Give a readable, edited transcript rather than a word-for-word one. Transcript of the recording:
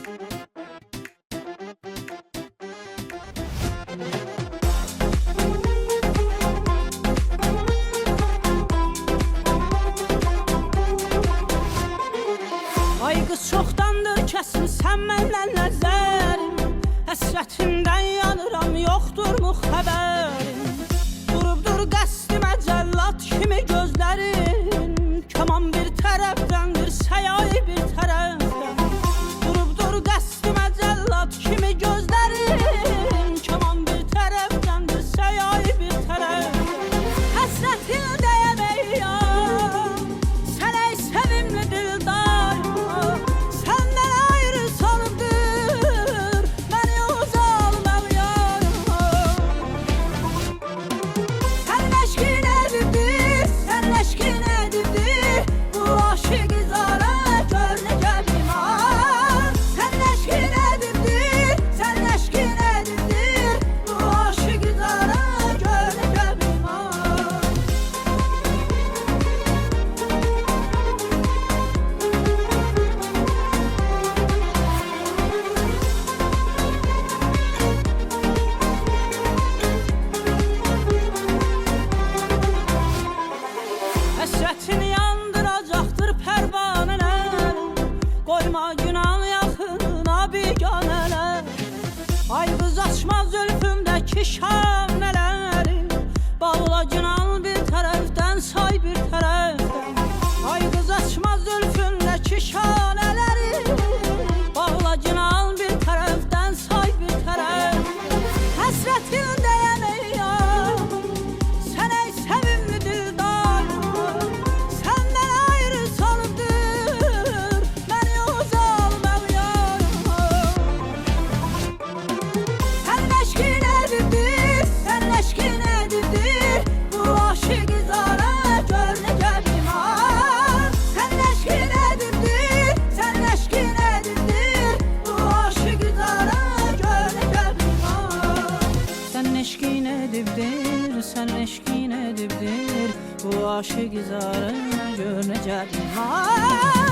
Ay qız çoxdandır kəsmisən məndən nəzərim, həsrətindən yanıram, yoxdurmu xəbərim? Durubdur qəsdimə cəllat kimi gözlərin, kaman bir tərəfdəndir, səyai bir tərəfdən. Durubdur qəsdimə cəllat kimi gözlərin, kaman bir tərəfdəndir, səyai bir tərəfdən. Həsrətin dəyəməyəm, sən ey sevimli dildar, səndən ayrı salıbdır məni uzalmam yarım. Sənin eşqin edibdir, sənin eşqin edibdir, bu aşıq izara gör necə bimar. Sənin eşqin edibdir, sənin eşqin edibdir, bu aşıq izara gör necə bimar. Həsrətin yandıracaqdır pərvanələr, qoyma günah yaxına biganələr. Ay qız açma zülfümdəki şanələrin, bağla günah bir tərəfdən, say bir tərəfdən. Ay qız açma zülfümdəki şanələrin, bağla günah bir tərəfdən, say bir tərəfdən. Həsrətin dəyəməyəm, sən ey sevimli dildar, səndən ayrı salıbdır məni uzalmam yarım. Sənin eşqin edibdir, sənin eşqin edibdir, bu aşıq izara gör necə bimar. Sənin eşqin edibdir, sənin eşqin edibdir, bu aşıq izara gör necə bimar. Sənin eşqin edibdir, sənin eşqin edibdir, bu aşıq izara gör necə bimar.